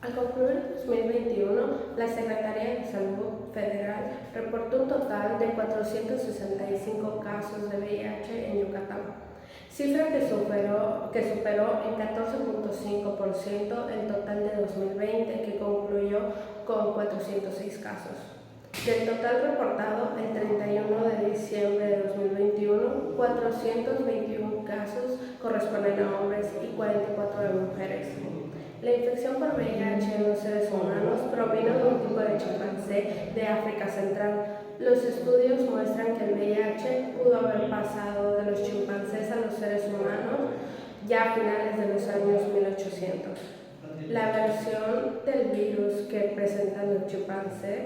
Al concluir el 2021, la Secretaría de Salud Federal reportó un total de 465 casos de VIH en Yucatán, cifra que superó en 14.5% el total de 2020, que concluyó con 406 casos. Del total reportado el 31 de diciembre de 2021, 421 casos corresponden a hombres y 44 a mujeres. La infección por VIH en los seres humanos provino de un tipo de chimpancé de África Central. Los estudios muestran que el VIH pudo haber pasado de los chimpancés a los seres humanos ya a finales de los años 1800. La versión del virus que presentan los chimpancés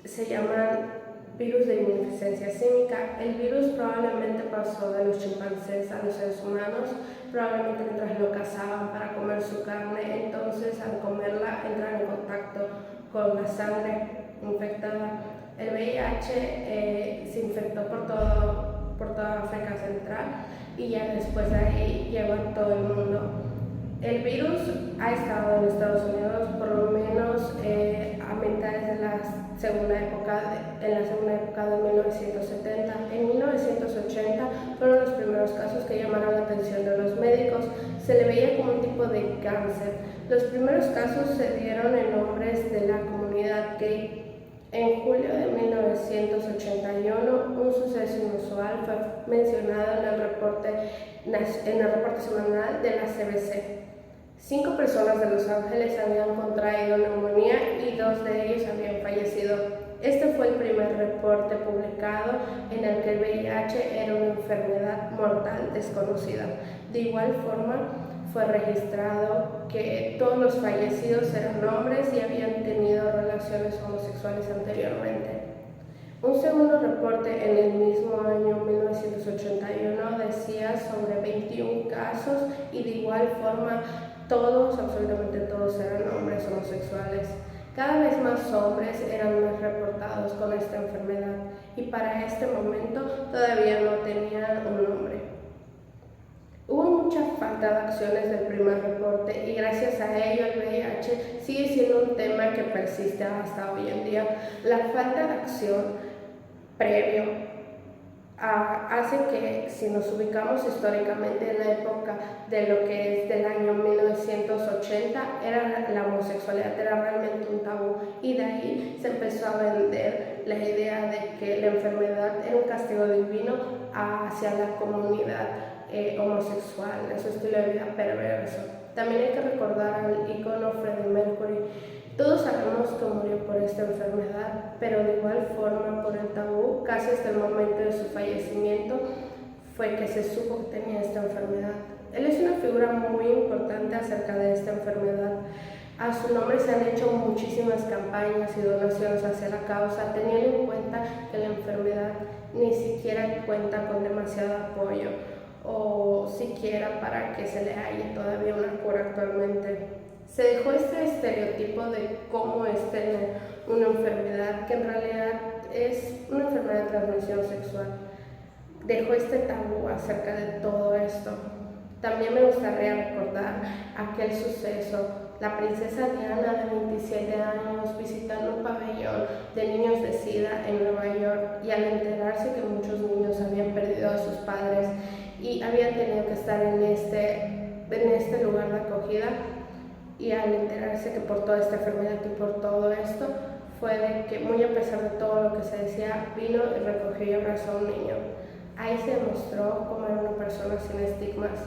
se llama virus de inmunodeficiencia símica. El virus probablemente pasó de los chimpancés a los seres humanos, probablemente mientras lo cazaban para comer su carne. Entonces, al comerla, entran en contacto con la sangre infectada. El VIH se infectó por toda África Central y ya después de ahí llegó a todo el mundo. El virus ha estado en Estados Unidos por lo menos a mitades de la segunda época de 1970. En 1980 fueron los primeros casos que llamaron la atención de los médicos. Se le veía como un tipo de cáncer. Los primeros casos se dieron en hombres de la comunidad gay. En julio de 1981, un suceso inusual fue mencionado en el reporte semanal de la CBC. 5 personas de Los Ángeles habían contraído neumonía y 2 de ellos habían fallecido. Este fue el primer reporte publicado en el que el VIH era una enfermedad mortal desconocida. De igual forma, fue registrado que todos los fallecidos eran hombres y habían tenido relaciones homosexuales anteriormente. Un segundo reporte en el mismo año 1981 decía sobre 21 casos y de igual forma absolutamente todos eran hombres homosexuales. Cada vez más hombres eran más reportados con esta enfermedad y para este momento todavía no tenían un nombre. Hubo mucha falta de acciones del primer reporte y gracias a ello el VIH sigue siendo un tema que persiste hasta hoy en día. La falta de acción previo hace que, si nos ubicamos históricamente en la época de lo que es del año 1980, la homosexualidad era realmente un tabú y de ahí se empezó a vender la idea de que la enfermedad era un castigo divino hacia la comunidad homosexual, en su estilo de vida perverso. También hay que recordar al ícono Freddie Mercury. Todos sabemos que murió por esta enfermedad, pero de igual forma por el tabú, casi hasta el momento de su fallecimiento, fue que se supo que tenía esta enfermedad. Él es una figura muy importante acerca de esta enfermedad. A su nombre se han hecho muchísimas campañas y donaciones hacia la causa, teniendo en cuenta que la enfermedad ni siquiera cuenta con demasiado apoyo o siquiera para que se le halle todavía una cura actualmente. Se dejó este estereotipo de cómo es tener una enfermedad que en realidad es una enfermedad de transmisión sexual. Dejó este tabú acerca de todo esto. También me gustaría recordar aquel suceso, la princesa Diana de 27 años visitando un pabellón de niños de SIDA en Nueva York y al enterarse que muchos niños habían perdido a sus padres y habían tenido que estar en este lugar de acogida, y al enterarse que por toda esta enfermedad y por todo esto, fue de que muy a pesar de todo lo que se decía, vino y recogió y abrazó a un niño. Ahí se demostró cómo era una persona sin estigmas.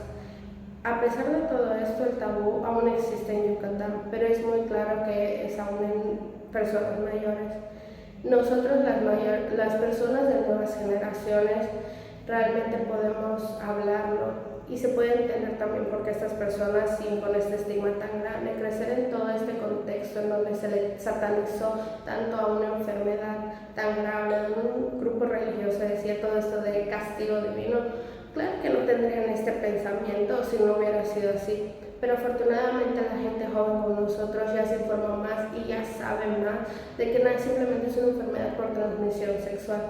A pesar de todo esto, el tabú aún existe en Yucatán, pero es muy claro que es aún en personas mayores. Nosotros, las personas de nuevas generaciones, realmente podemos hablarlo y se puede entender también por qué estas personas siguen con este estigma tan grande. Crecer en todo este contexto en donde se le satanizó tanto a una enfermedad tan grave, un grupo religioso decía todo esto de castigo divino. Claro que no tendrían este pensamiento si no hubiera sido así, pero afortunadamente la gente joven como nosotros ya se informa más y ya sabe más de que nada, simplemente es una enfermedad por transmisión sexual.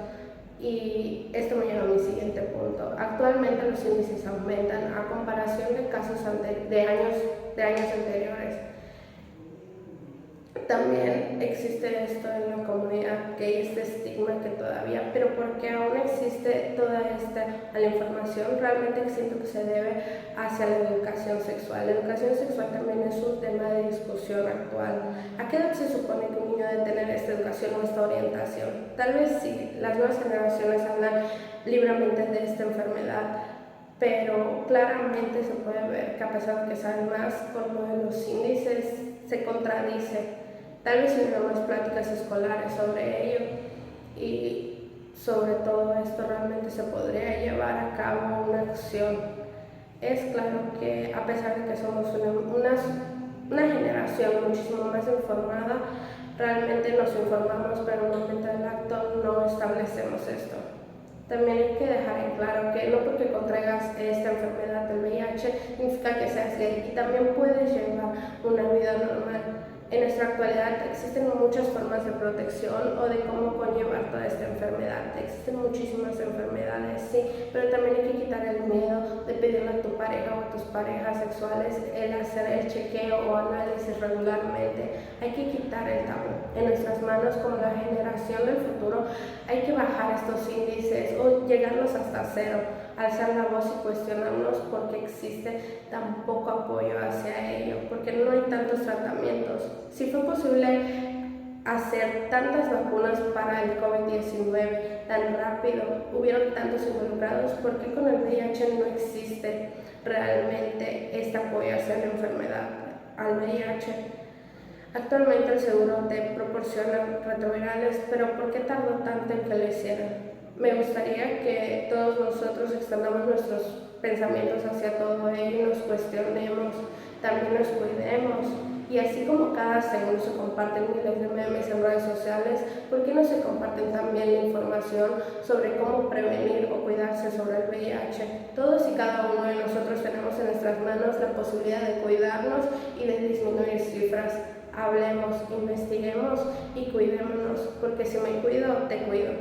Y esto me lleva a mi siguiente punto. Actualmente los índices aumentan a comparación de casos de años anteriores. También existe esto en la comunidad, que hay este estigma que todavía, pero porque aún existe toda esta la información, realmente siento que se debe hacia la educación sexual. La educación sexual también es un tema de discusión actual. ¿A qué edad se supone que un niño debe tener esta educación o esta orientación? Tal vez sí, las nuevas generaciones hablan libremente de esta enfermedad, pero claramente se puede ver que a pesar de que saben más, con lo de los índices se contradice. Tal vez hubiera más pláticas escolares sobre ello y sobre todo esto realmente se podría llevar a cabo una acción. Es claro que a pesar de que somos una generación muchísimo más informada, realmente nos informamos, pero en el momento del acto no establecemos esto. También hay que dejar en claro que no porque contraigas esta enfermedad del VIH significa que seas gay, y también puedes llevar una vida normal. En nuestra actualidad existen muchas formas de protección o de cómo conllevar toda esta enfermedad. Existen muchísimas enfermedades, sí, pero también hay que quitar el miedo de pedirle a tu pareja o a tus parejas sexuales el hacer el chequeo o análisis regularmente. Hay que quitar el tabú. En nuestras manos, como la generación del futuro, hay que bajar estos índices o llegarlos hasta cero, alzar la voz y cuestionarnos por qué existe tan poco apoyo hacia ello, porque no hay tantos tratamientos. Si fue posible hacer tantas vacunas para el COVID-19 tan rápido, hubieron tantos involucrados, ¿por qué con el VIH no existe realmente este apoyo hacia la enfermedad al VIH? Actualmente el seguro te proporciona retrovirales, pero ¿por qué tardó tanto en que lo hicieran? Me gustaría que todos nosotros extendamos nuestros pensamientos hacia todo ello y nos cuestionemos, también nos cuidemos. Y así como cada segundo se comparten miles de memes en redes sociales, ¿por qué no se comparten también la información sobre cómo prevenir o cuidarse sobre el VIH? Todos y cada uno de nosotros tenemos en nuestras manos la posibilidad de cuidarnos y de disminuir cifras. Hablemos, investiguemos y cuidémonos, porque si me cuido, te cuido.